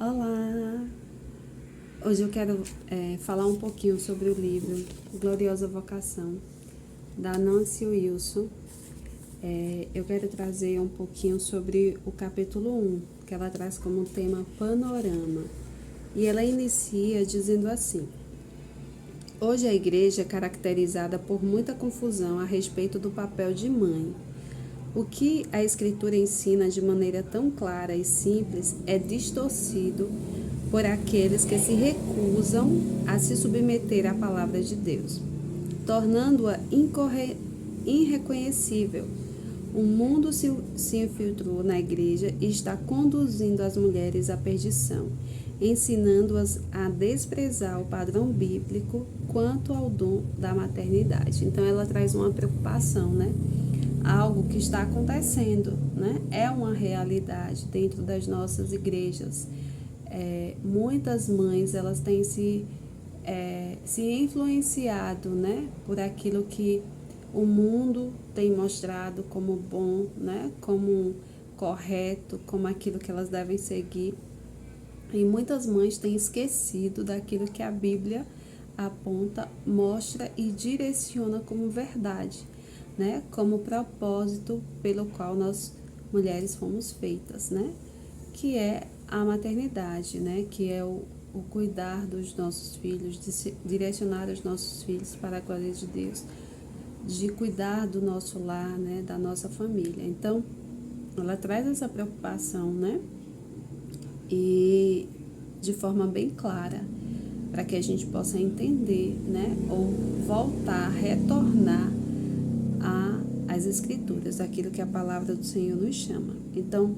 Olá! Hoje eu quero falar um pouquinho sobre o livro Gloriosa Vocação, da Nancy Wilson. Eu quero trazer um pouquinho sobre o capítulo 1, que ela traz como tema panorama. E ela inicia dizendo assim: hoje a igreja é caracterizada por muita confusão a respeito do papel de mãe. O que a Escritura ensina de maneira tão clara e simples é distorcido por aqueles que se recusam a se submeter à palavra de Deus, tornando-a irreconhecível. O mundo se infiltrou na igreja e está conduzindo as mulheres à perdição, ensinando-as a desprezar o padrão bíblico quanto ao dom da maternidade. Então ela traz uma preocupação, né? Algo que está acontecendo, né? É uma realidade dentro das nossas igrejas. Muitas mães elas têm se influenciado, né? Por aquilo que o mundo tem mostrado como bom, né? Como correto, como aquilo que elas devem seguir. E muitas mães têm esquecido daquilo que a Bíblia aponta, mostra e direciona como verdade, né? Como propósito pelo qual nós mulheres fomos feitas, né? Que é a maternidade, né? Que é o cuidar dos nossos filhos, de direcionar os nossos filhos para a glória de Deus, de cuidar do nosso lar, né? Da nossa família. Então, ela traz essa preocupação, né? E de forma bem clara, para que a gente possa entender, né? Ou voltar, retornar às Escrituras, aquilo que a palavra do Senhor nos chama. Então,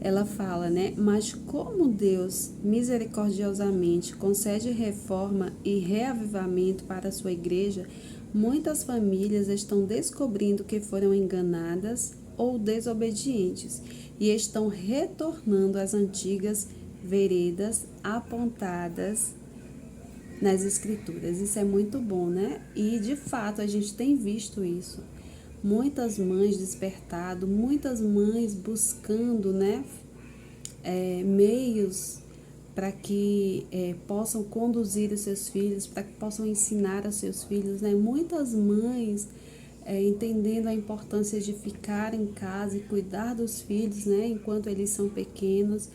ela fala, né? Mas como Deus misericordiosamente concede reforma e reavivamento para a sua igreja, muitas famílias estão descobrindo que foram enganadas ou desobedientes e estão retornando às antigas veredas apontadas nas Escrituras. Isso é muito bom, né? E de fato a gente tem visto isso. Muitas mães despertado, muitas mães buscando, né, meios para que possam conduzir os seus filhos, para que possam ensinar aos seus filhos, né? Muitas mães entendendo a importância de ficar em casa e cuidar dos filhos, né, enquanto eles são pequenos,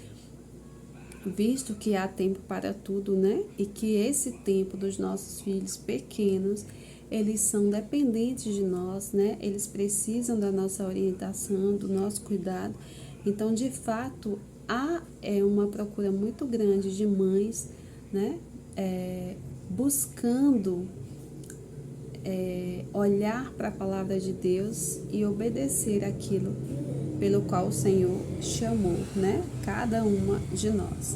visto que há tempo para tudo, né? E que esse tempo dos nossos filhos pequenos, eles são dependentes de nós, né? Eles precisam da nossa orientação, do nosso cuidado. Então, de fato, há uma procura muito grande de mães, né? Buscando olhar para a palavra de Deus e obedecer aquilo pelo qual o Senhor chamou, né? Cada uma de nós.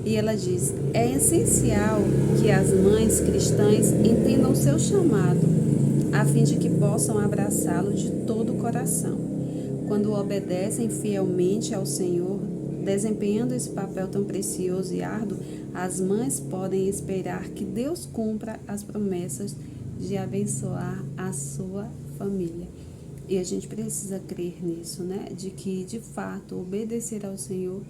E ela diz: é essencial que as mães cristãs entendam o seu chamado, a fim de que possam abraçá-lo de todo o coração. Quando obedecem fielmente ao Senhor, desempenhando esse papel tão precioso e árduo, as mães podem esperar que Deus cumpra as promessas de abençoar a sua família. E a gente precisa crer nisso, né? De que, de fato, obedecer ao Senhor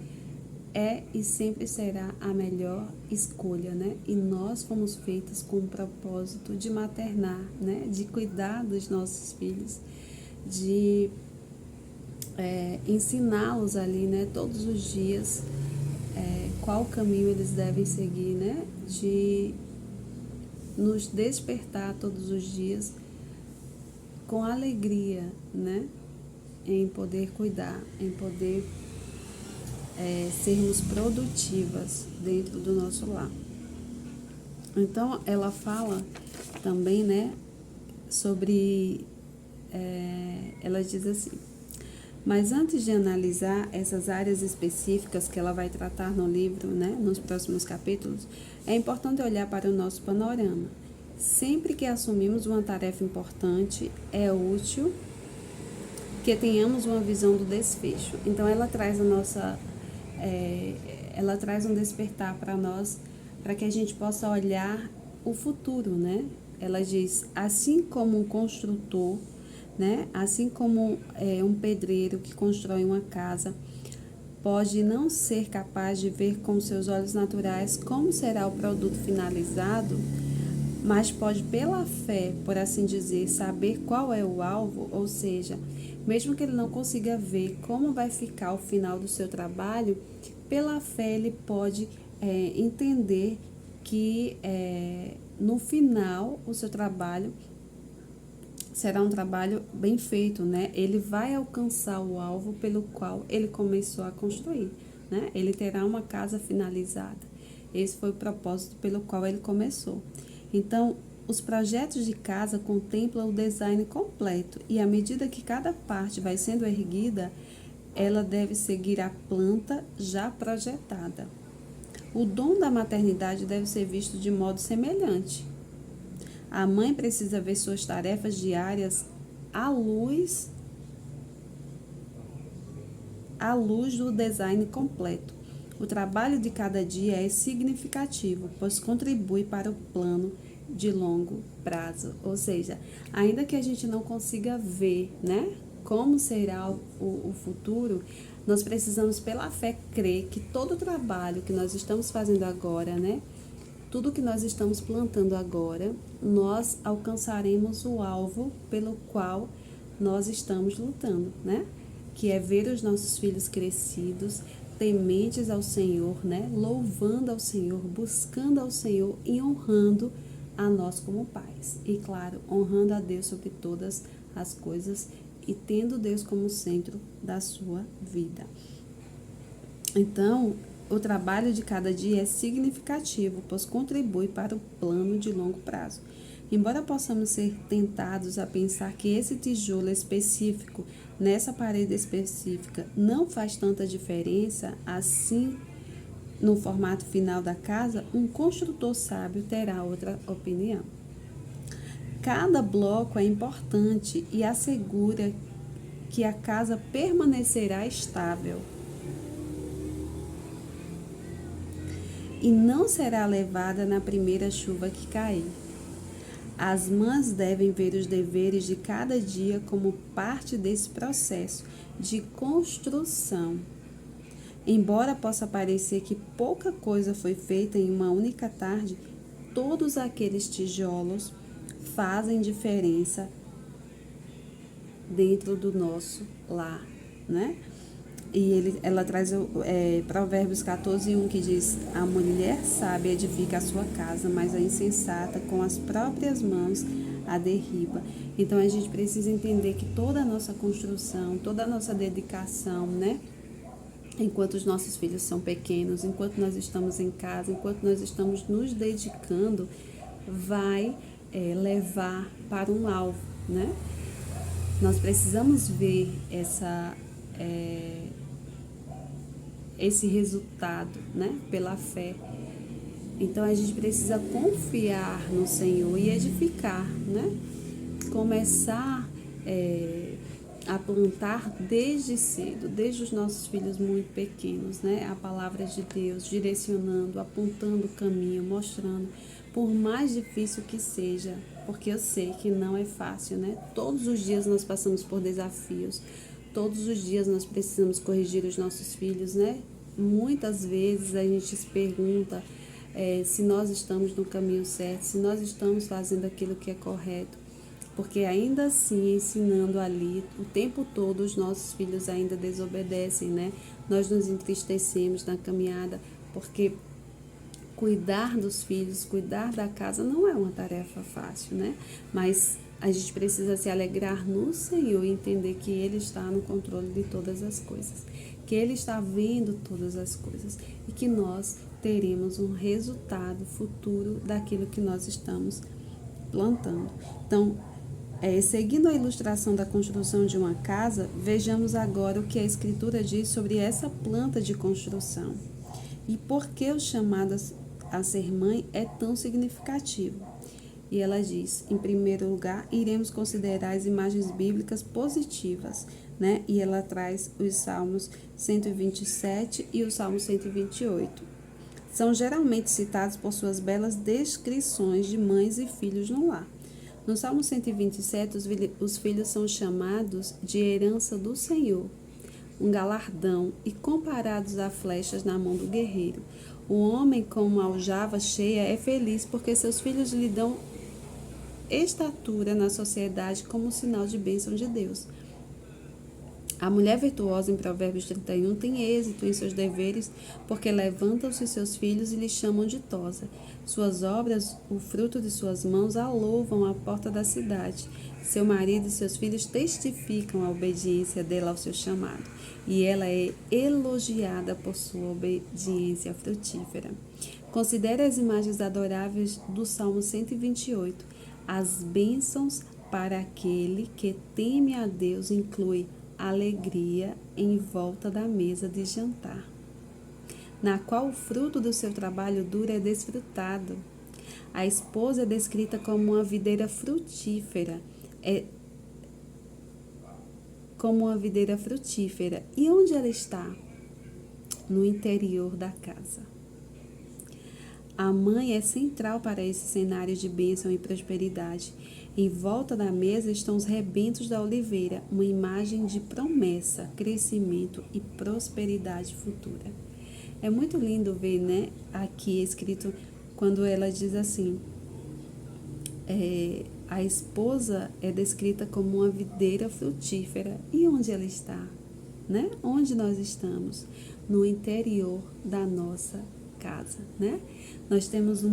é e sempre será a melhor escolha, né? E nós fomos feitas com o propósito de maternar, né? De cuidar dos nossos filhos, de ensiná-los ali, né? Todos os dias, qual caminho eles devem seguir, né? De nos despertar todos os dias com alegria, né? Em poder cuidar, em poder sermos produtivas dentro do nosso lar. Então, ela fala também, né, sobre, ela diz assim: mas antes de analisar essas áreas específicas que ela vai tratar no livro, né, nos próximos capítulos, é importante olhar para o nosso panorama. Sempre que assumimos uma tarefa importante, é útil que tenhamos uma visão do desfecho. Então, ela traz ela traz um despertar para nós, para que a gente possa olhar o futuro, né? Ela diz: assim como um construtor, né? Assim como um pedreiro que constrói uma casa, pode não ser capaz de ver com seus olhos naturais como será o produto finalizado, mas pode, pela fé, por assim dizer, saber qual é o alvo, ou seja, mesmo que ele não consiga ver como vai ficar o final do seu trabalho, pela fé ele pode entender que no final o seu trabalho será um trabalho bem feito, né? Ele vai alcançar o alvo pelo qual ele começou a construir, né? Ele terá uma casa finalizada. Esse foi o propósito pelo qual ele começou. Então, os projetos de casa contemplam o design completo e à medida que cada parte vai sendo erguida, ela deve seguir a planta já projetada. O dom da maternidade deve ser visto de modo semelhante. A mãe precisa ver suas tarefas diárias à luz do design completo. O trabalho de cada dia é significativo, pois contribui para o plano de longo prazo. Ou seja, ainda que a gente não consiga ver, né, como será o futuro, nós precisamos, pela fé, crer que todo o trabalho que nós estamos fazendo agora, né, tudo que nós estamos plantando agora, nós alcançaremos o alvo pelo qual nós estamos lutando, né? Que é ver os nossos filhos crescidos, tementes ao Senhor, né? Louvando ao Senhor, buscando ao Senhor e honrando a nós como pais. E claro, honrando a Deus sobre todas as coisas e tendo Deus como centro da sua vida. Então, o trabalho de cada dia é significativo, pois contribui para o plano de longo prazo. Embora possamos ser tentados a pensar que esse tijolo específico, nessa parede específica, não faz tanta diferença, assim, no formato final da casa, um construtor sábio terá outra opinião. Cada bloco é importante e assegura que a casa permanecerá estável e não será levada na primeira chuva que cair. As mães devem ver os deveres de cada dia como parte desse processo de construção. Embora possa parecer que pouca coisa foi feita em uma única tarde, todos aqueles tijolos fazem diferença dentro do nosso lar, né? E ela traz Provérbios 14:1 que diz: a mulher sábia edifica a sua casa, mas a insensata com as próprias mãos a derriba. Então a gente precisa entender que toda a nossa construção, toda a nossa dedicação, né? Enquanto os nossos filhos são pequenos, enquanto nós estamos em casa, enquanto nós estamos nos dedicando, vai levar para um alvo, né? Nós precisamos ver esse resultado, né, pela fé. Então a gente precisa confiar no Senhor e edificar, né? Começar a plantar desde cedo, desde os nossos filhos muito pequenos, né? A palavra de Deus direcionando, apontando o caminho, mostrando, por mais difícil que seja, porque eu sei que não é fácil, né? Todos os dias nós passamos por desafios. Todos os dias nós precisamos corrigir os nossos filhos, né? Muitas vezes a gente se pergunta se nós estamos no caminho certo, se nós estamos fazendo aquilo que é correto. Porque ainda assim, ensinando ali, o tempo todo os nossos filhos ainda desobedecem, né? Nós nos entristecemos na caminhada, porque cuidar dos filhos, cuidar da casa não é uma tarefa fácil, né? Mas a gente precisa se alegrar no Senhor e entender que Ele está no controle de todas as coisas, que Ele está vendo todas as coisas e que nós teremos um resultado futuro daquilo que nós estamos plantando. Então, seguindo a ilustração da construção de uma casa, vejamos agora o que a Escritura diz sobre essa planta de construção e por que o chamado a ser mãe é tão significativo. E ela diz, em primeiro lugar, iremos considerar as imagens bíblicas positivas, né? E ela traz os Salmos 127 e o Salmo 128. São geralmente citados por suas belas descrições de mães e filhos no lar. No Salmo 127, os filhos são chamados de herança do Senhor. um galardão e comparados a flechas na mão do guerreiro. O homem com uma aljava cheia é feliz porque seus filhos lhe dão estatura na sociedade como sinal de bênção de Deus. A mulher virtuosa em Provérbios 31 tem êxito em seus deveres, porque levantam-se seus filhos e lhe chamam ditosa. Suas obras, o fruto de suas mãos, a louvam à porta da cidade. Seu marido e seus filhos testificam a obediência dela ao seu chamado, e ela é elogiada por sua obediência frutífera. Considere as imagens adoráveis do Salmo 128. As bênçãos para aquele que teme a Deus inclui alegria em volta da mesa de jantar, na qual o fruto do seu trabalho duro é desfrutado. A esposa é descrita como uma videira frutífera, E onde ela está? No interior da casa. A mãe é central para esse cenário de bênção e prosperidade. Em volta da mesa estão os rebentos da oliveira, uma imagem de promessa, crescimento e prosperidade futura. É muito lindo ver, né, aqui escrito quando ela diz assim, a esposa é descrita como uma videira frutífera. E onde ela está? Né? Onde nós estamos? No interior da nossa casa, né? Nós temos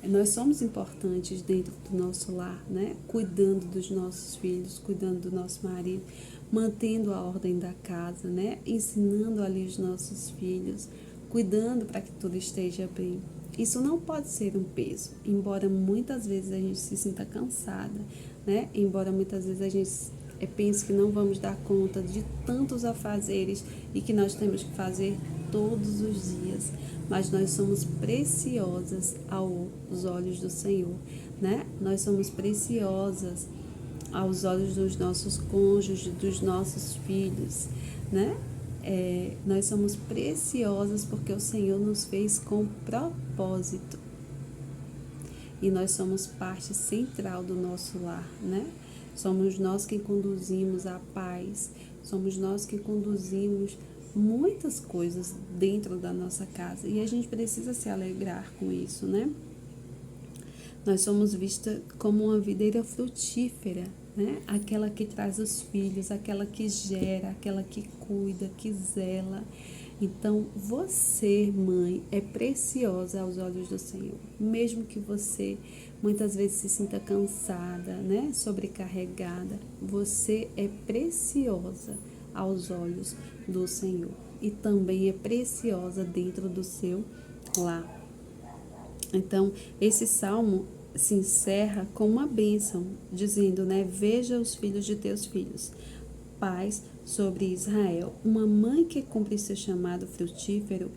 nós somos importantes dentro do nosso lar, né? Cuidando dos nossos filhos, cuidando do nosso marido, mantendo a ordem da casa, né? Ensinando ali os nossos filhos, cuidando para que tudo esteja bem. Isso não pode ser um peso, embora muitas vezes a gente se sinta cansada, né? Embora muitas vezes a gente pense que não vamos dar conta de tantos afazeres e que nós temos que fazer todos os dias, mas nós somos preciosas aos olhos do Senhor, né? Nós somos preciosas aos olhos dos nossos cônjuges, dos nossos filhos, né? Nós somos preciosas porque o Senhor nos fez com propósito e nós somos parte central do nosso lar, né? Somos nós que conduzimos a paz, somos nós que conduzimos muitas coisas dentro da nossa casa e a gente precisa se alegrar com isso, né? Nós somos vistas como uma videira frutífera, né? Aquela que traz os filhos, aquela que gera, aquela que cuida, que zela. Então, você, mãe, é preciosa aos olhos do Senhor. Mesmo que você muitas vezes se sinta cansada, né? Sobrecarregada, você é preciosa aos olhos do Senhor. E também é preciosa dentro do seu lar. Então, esse salmo se encerra com uma bênção, dizendo, né? Veja os filhos de teus filhos. Paz sobre Israel. Uma mãe que cumpre seu chamado frutífero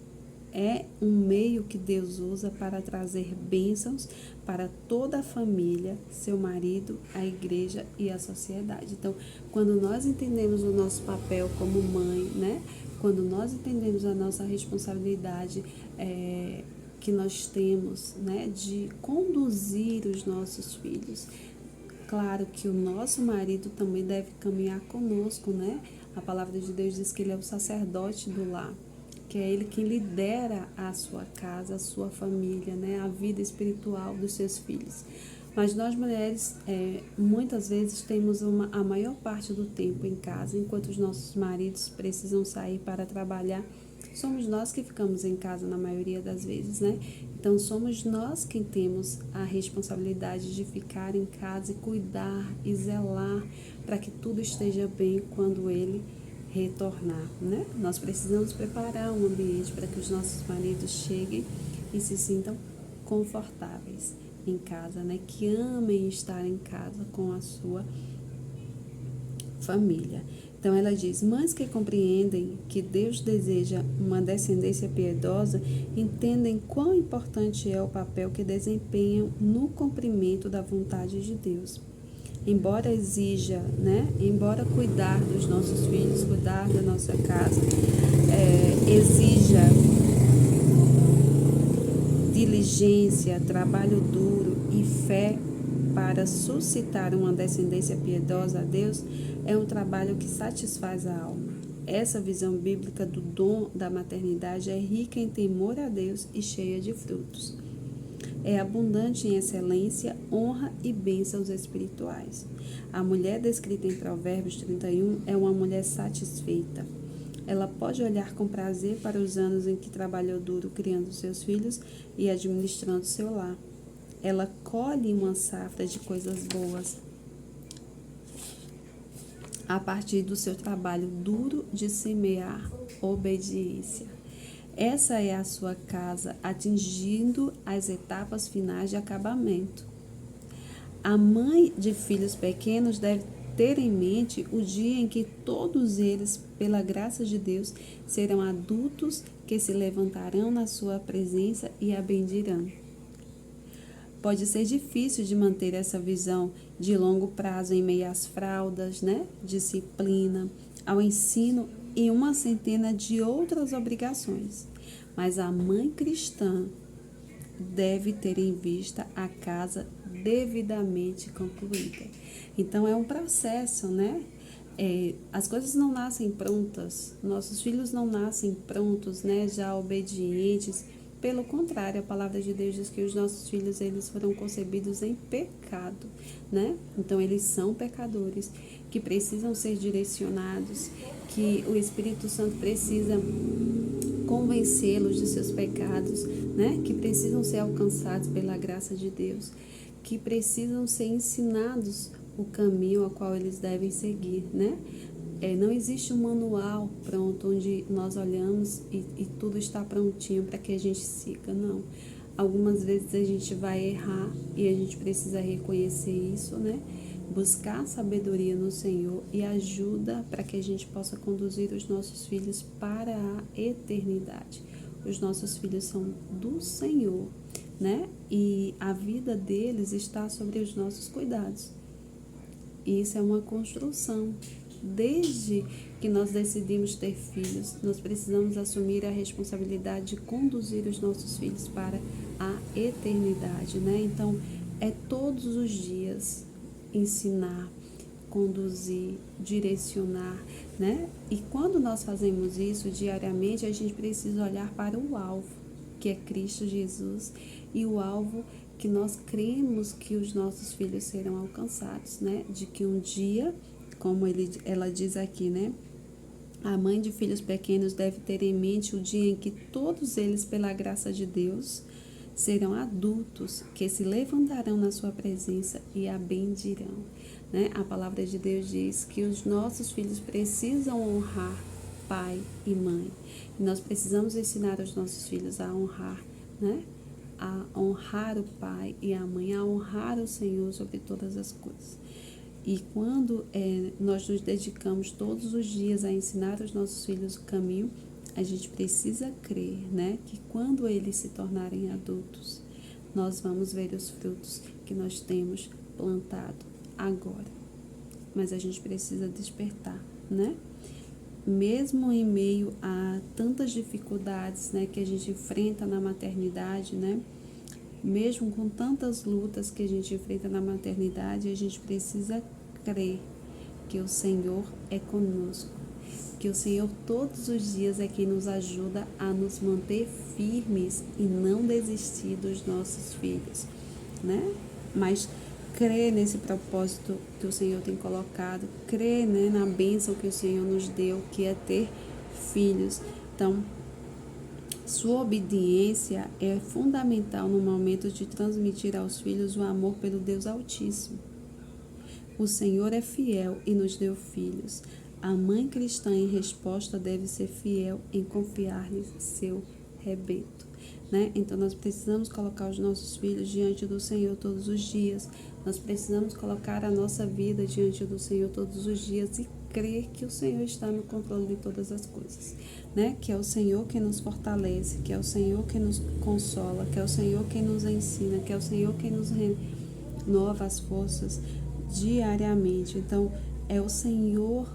é um meio que Deus usa para trazer bênçãos para toda a família, seu marido, a igreja e a sociedade. Então, quando nós entendemos o nosso papel como mãe, né? Quando nós entendemos a nossa responsabilidade que nós temos, né? De conduzir os nossos filhos. Claro que o nosso marido também deve caminhar conosco, né? A palavra de Deus diz que ele é o sacerdote do lar, que é ele quem lidera a sua casa, a sua família, né? A vida espiritual dos seus filhos. Mas nós mulheres, muitas vezes, temos a maior parte do tempo em casa, enquanto os nossos maridos precisam sair para trabalhar. Somos nós que ficamos em casa na maioria das vezes, né? Então, somos nós quem temos a responsabilidade de ficar em casa e cuidar e zelar para que tudo esteja bem quando ele retornar, né? Nós precisamos preparar um ambiente para que os nossos maridos cheguem e se sintam confortáveis em casa, né? Que amem estar em casa com a sua família. Então ela diz, mães que compreendem que Deus deseja uma descendência piedosa, entendem quão importante é o papel que desempenham no cumprimento da vontade de Deus. Embora exija, né? Embora cuidar dos nossos filhos, cuidar da nossa casa, exija diligência, trabalho duro e fé para suscitar uma descendência piedosa a Deus, é um trabalho que satisfaz a alma. Essa visão bíblica do dom da maternidade é rica em temor a Deus e cheia de frutos. É abundante em excelência, honra e bênçãos espirituais. A mulher descrita em Provérbios 31 é uma mulher satisfeita. Ela pode olhar com prazer para os anos em que trabalhou duro criando seus filhos e administrando seu lar. Ela colhe uma safra de coisas boas a partir do seu trabalho duro de semear obediência. Essa é a sua casa, atingindo as etapas finais de acabamento. A mãe de filhos pequenos deve ter em mente o dia em que todos eles, pela graça de Deus, serão adultos que se levantarão na sua presença e a bendirão. Pode ser difícil de manter essa visão de longo prazo em meio às fraldas, disciplina, ao ensino e uma centena de outras obrigações. Mas a mãe cristã deve ter em vista a casa devidamente concluída. Então é um processo, as coisas não nascem prontas, nossos filhos não nascem prontos, já obedientes. Pelo contrário, a palavra de Deus diz que os nossos filhos, eles foram concebidos em pecado, Então, eles são pecadores, que precisam ser direcionados, que o Espírito Santo precisa convencê-los de seus pecados, Que precisam ser alcançados pela graça de Deus, que precisam ser ensinados o caminho ao qual eles devem seguir, Não existe um manual pronto, onde nós olhamos e tudo está prontinho para que a gente siga, não. Algumas vezes a gente vai errar e a gente precisa reconhecer isso, Buscar sabedoria no Senhor e ajuda para que a gente possa conduzir os nossos filhos para a eternidade. Os nossos filhos são do Senhor, E a vida deles está sobre os nossos cuidados. E isso é uma construção. Desde que nós decidimos ter filhos, nós precisamos assumir a responsabilidade de conduzir os nossos filhos para a eternidade, Então, é todos os dias ensinar, conduzir, direcionar, E quando nós fazemos isso diariamente, a gente precisa olhar para o alvo, que é Cristo Jesus, e o alvo que nós cremos que os nossos filhos serão alcançados, De que um dia, como ela diz aqui, A mãe de filhos pequenos deve ter em mente o dia em que todos eles, pela graça de Deus, serão adultos que se levantarão na sua presença e a bendirão, A palavra de Deus diz que os nossos filhos precisam honrar pai e mãe. E nós precisamos ensinar os nossos filhos a honrar, A honrar o pai e a mãe, a honrar o Senhor sobre todas as coisas. E quando nós nos dedicamos todos os dias a ensinar os nossos filhos o caminho, a gente precisa crer, Que quando eles se tornarem adultos, nós vamos ver os frutos que nós temos plantado agora. Mas a gente precisa despertar, Mesmo em meio a tantas dificuldades, que a gente enfrenta na maternidade, Mesmo com tantas lutas que a gente enfrenta na maternidade, a gente precisa crer que o Senhor é conosco, que o Senhor todos os dias é quem nos ajuda a nos manter firmes e não desistir dos nossos filhos, Mas crer nesse propósito que o Senhor tem colocado, crer, na bênção que o Senhor nos deu, que é ter filhos. Então, sua obediência é fundamental no momento de transmitir aos filhos o amor pelo Deus Altíssimo. O Senhor é fiel e nos deu filhos. A mãe cristã, em resposta, deve ser fiel em confiar-lhes seu rebento, Então, nós precisamos colocar os nossos filhos diante do Senhor todos os dias. Nós precisamos colocar a nossa vida diante do Senhor todos os dias e crer que o Senhor está no controle de todas as coisas, Que é o Senhor quem nos fortalece, que é o Senhor quem nos consola, que é o Senhor quem nos ensina, que é o Senhor quem nos renova as forças diariamente. Então, é o Senhor,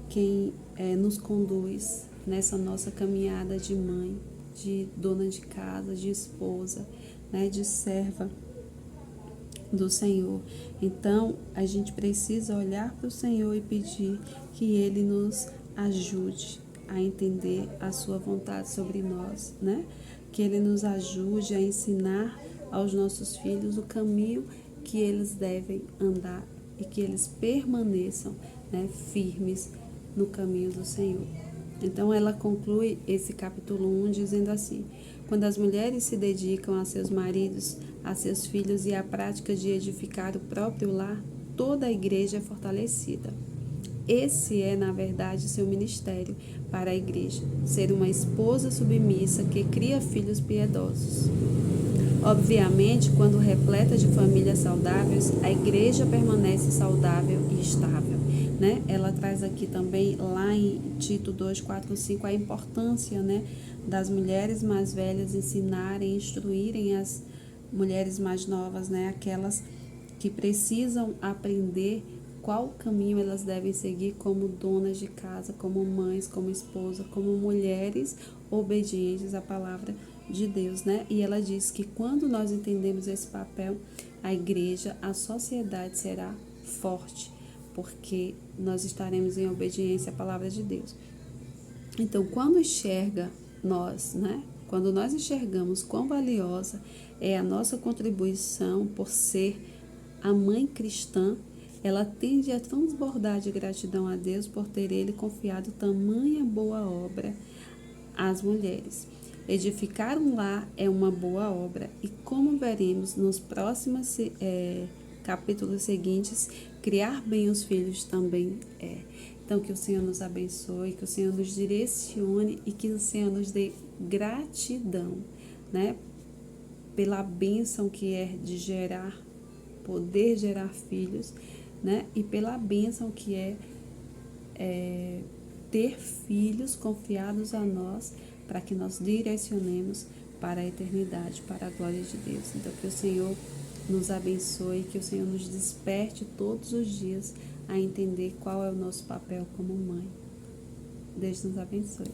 quem nos conduz nessa nossa caminhada de mãe, de dona de casa, de esposa, de serva do Senhor. Então, a gente precisa olhar para o Senhor e pedir que Ele nos ajude a entender a sua vontade sobre nós, né? Que Ele nos ajude a ensinar aos nossos filhos o caminho que eles devem andar e que eles permaneçam, né, firmes no caminho do Senhor. Então ela conclui esse capítulo 1 dizendo assim: quando as mulheres se dedicam a seus maridos, a seus filhos e à prática de edificar o próprio lar, toda a igreja é fortalecida. Esse é, na verdade, seu ministério para a igreja, ser uma esposa submissa que cria filhos piedosos. Obviamente, quando repleta de famílias saudáveis, a igreja permanece saudável e estável, né? Ela traz aqui também, lá em Tito 2, 4, 5, a importância, né, das mulheres mais velhas ensinarem, instruírem as mulheres mais novas, né, aquelas que precisam aprender qual caminho elas devem seguir como donas de casa, como mães, como esposa, como mulheres obedientes à palavra de Deus, né? E ela diz que quando nós entendemos esse papel, a igreja, a sociedade será forte, porque nós estaremos em obediência à palavra de Deus. Então, quando enxerga nós, né? Quando nós enxergamos quão valiosa é a nossa contribuição por ser a mãe cristã, ela tende a transbordar de gratidão a Deus por ter Ele confiado tamanha boa obra às mulheres. Edificar um lar é uma boa obra e, como veremos nos próximos capítulos seguintes, criar bem os filhos também é. Então, que o Senhor nos abençoe, que o Senhor nos direcione e que o Senhor nos dê gratidão, né, pela bênção que é de poder gerar filhos, né, e pela bênção que é ter filhos confiados a nós, para que nós direcionemos para a eternidade, para a glória de Deus. Então, que o Senhor nos abençoe, que o Senhor nos desperte todos os dias a entender qual é o nosso papel como mãe. Deus nos abençoe.